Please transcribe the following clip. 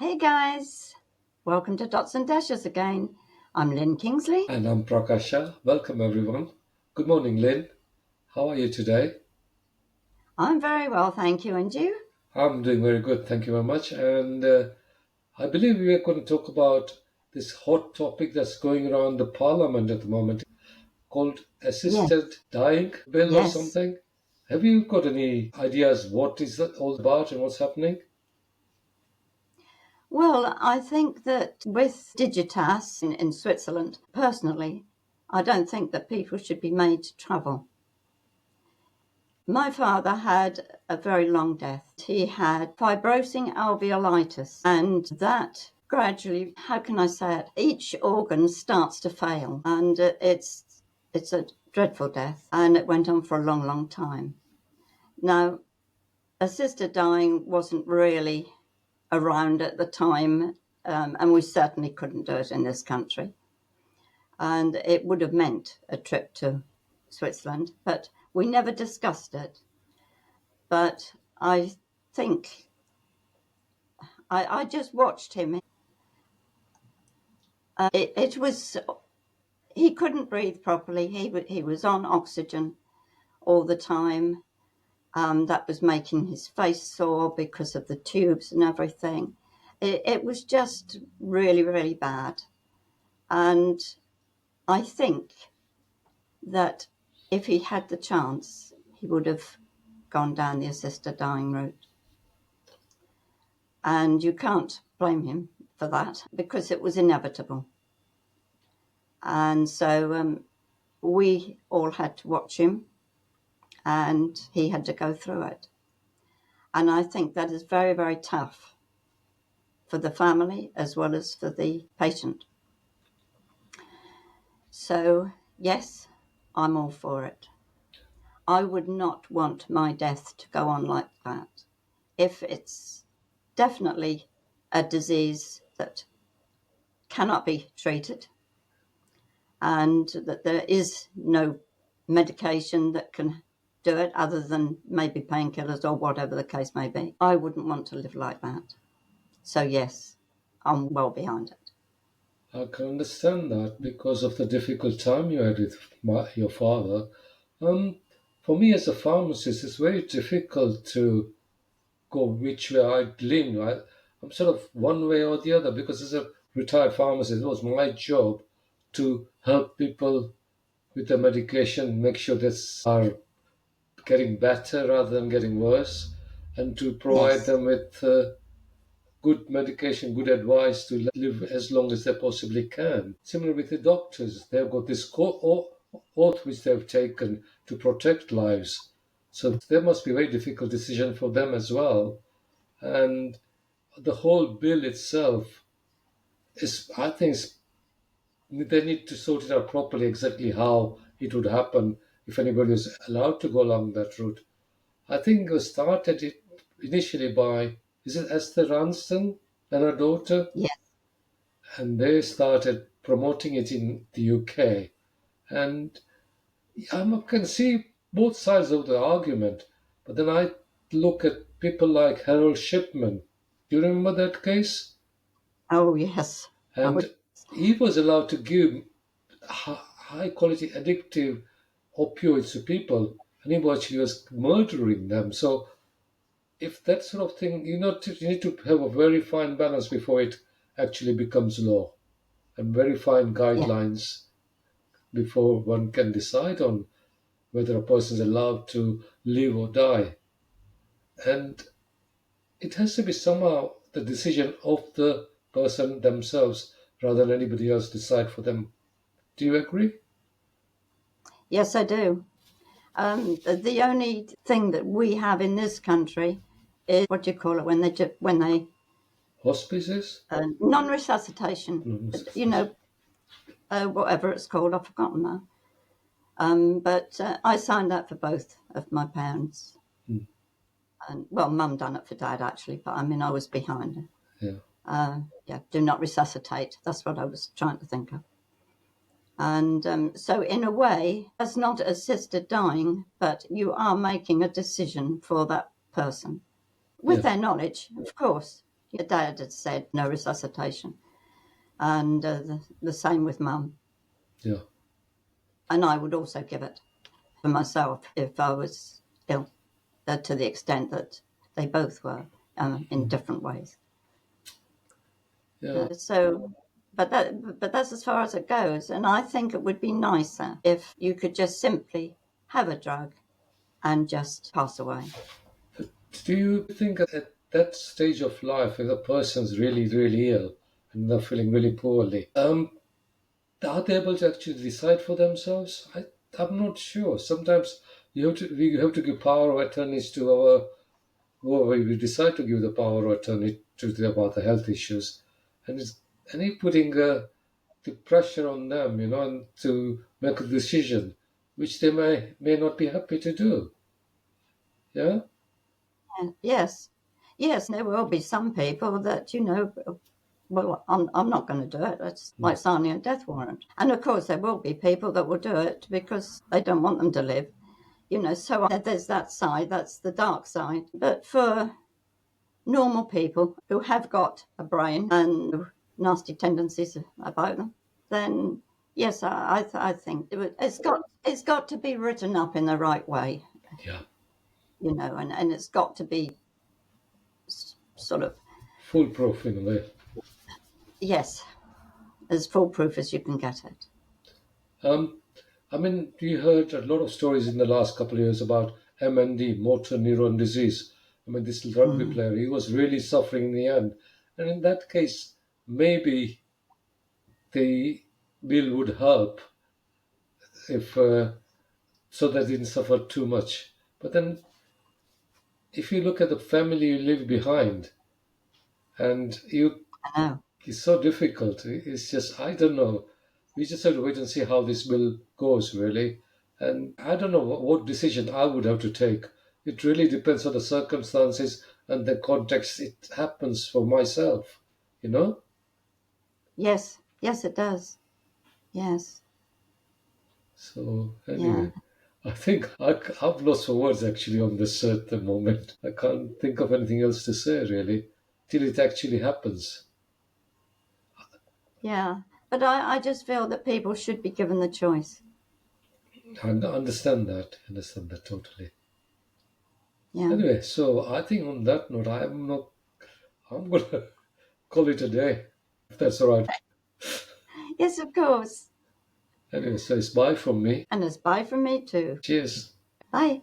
Hey guys, welcome to Dots and Dashes again. I'm Lynn Kingsley. And I'm Prakasha. Welcome, everyone. Good morning, Lynn. How are you today? I'm very well, thank you. And you? I'm doing very good. Thank you very much. And I believe we are going to talk about this hot topic that's going around the parliament at the moment called Yes, assisted dying bill or yes. something. Have you got any ideas what is that all about and what's happening? Well, I think that with Digitas in Switzerland, personally, I don't think that people should be made to travel. My father had a very long death. He had fibrosing alveolitis, and that gradually, how can I say it? Each organ starts to fail, and it's a dreadful death, and it went on for a long, long time. Now, assisted dying wasn't really around at the time, and we certainly couldn't do it in this country. And it would have meant a trip to Switzerland, but we never discussed it. But I think I just watched him. It was he couldn't breathe properly. He was on oxygen all the time. That was making his face sore because of the tubes and everything. It was just really, really bad. And I think that if he had the chance, he would have gone down the assisted dying route. And you can't blame him for that because it was inevitable. And so we all had to watch him and he had to go through it. And I think that is very, very tough for the family as well as for the patient. So, yes, I'm all for it. I would not want my death to go on like that. If it's definitely a disease that cannot be treated and that there is no medication that can do it other than maybe painkillers or whatever the case may be, I wouldn't want to live like that. So, yes, I'm well behind it. I can understand that because of the difficult time you had with your father. Um, for me as a pharmacist, it's very difficult to go which way I lean. I'm sort of one way or the other because as a retired pharmacist, it was my job to help people with the medication, make sure they are getting better rather than getting worse, and to provide Yes, them with good medication, good advice to live as long as they possibly can. Similar with the doctors, they've got this oath which they've taken to protect lives. So there must be a very difficult decision for them as well. And the whole bill itself is, I think, they need to sort it out properly exactly how it would happen if anybody was allowed to go along that route. I think it was started it initially by, is it Esther Ranson and her daughter? yes, And they started promoting it in the UK. And I can see both sides of the argument, but then I look at people like Harold Shipman. Do you remember that case? oh, yes. Oh, And he was allowed to give high quality addictive opioids to people, and he actually was murdering them. So if that sort of thing, you need to have a very fine balance before it actually becomes law, and very fine yeah. guidelines before one can decide on whether a person is allowed to live or die. And it has to be somehow the decision of the person themselves rather than anybody else decide for them. Do you agree? Yes, I do. The only thing that we have in this country is what do you call it when they Hospices? non-resuscitation. No, You know, whatever it's called, I've forgotten now. But I signed up for both of my parents, mm, and well, Mum done it for Dad actually, but I mean I was behind her. yeah. Yeah, do not resuscitate. That's what I was trying to think of. And so, in a way, that's not assisted dying, but you are making a decision for that person with Yeah. their knowledge, of course. Your dad had said no resuscitation, and the same with Mum. Yeah. And I would also give it for myself if I was ill, to the extent that they both were, in different ways. Yeah. But that's as far as it goes. And I think it would be nicer if you could just simply have a drug and just pass away. Do you think at that stage of life, if a person's really, really ill and they're feeling really poorly, are they able to actually decide for themselves? I'm not sure. Sometimes we have to give power of attorneys to our whoever we decide to give the power of attorney to about the health issues, and it's any putting the pressure on them, and to make a decision, which they may not be happy to do. Yeah. And yes, there will be some people that, well, I'm not going to do it. It's like signing a death warrant. And of course, there will be people that will do it because they don't want them to live. So there's that side, that's the dark side. But for normal people who have got a brain and nasty tendencies about them, then yes, I think it's got to be written up in the right way, Yeah. and it's got to be sort of, Foolproof in a way. yes, as foolproof as you can get it. Um, I mean, we heard a lot of stories in the last couple of years about MND, motor neuron disease. I mean, this rugby Mm. player, he was really suffering in the end. And in that case, maybe the bill would help if so that they didn't suffer too much. But then, if you look at the family you leave behind, and I know. it's so difficult. It's just I don't know. We just have to wait and see how this bill goes, really. And I don't know what decision I would have to take. It really depends on the circumstances and the context it happens for myself, you know? Yes, it does. Yes, So, yeah, anyway, I think I've lost for words actually on this at the moment. I can't think of anything else to say, really, till it actually happens. yeah. But I just feel that people should be given the choice. I understand that totally. Yeah. Anyway, so I think on that note, I'm gonna call it a day, if that's all right. Yes, of course. Anyway, so it's bye from me. And it's bye from me too. Cheers. Bye.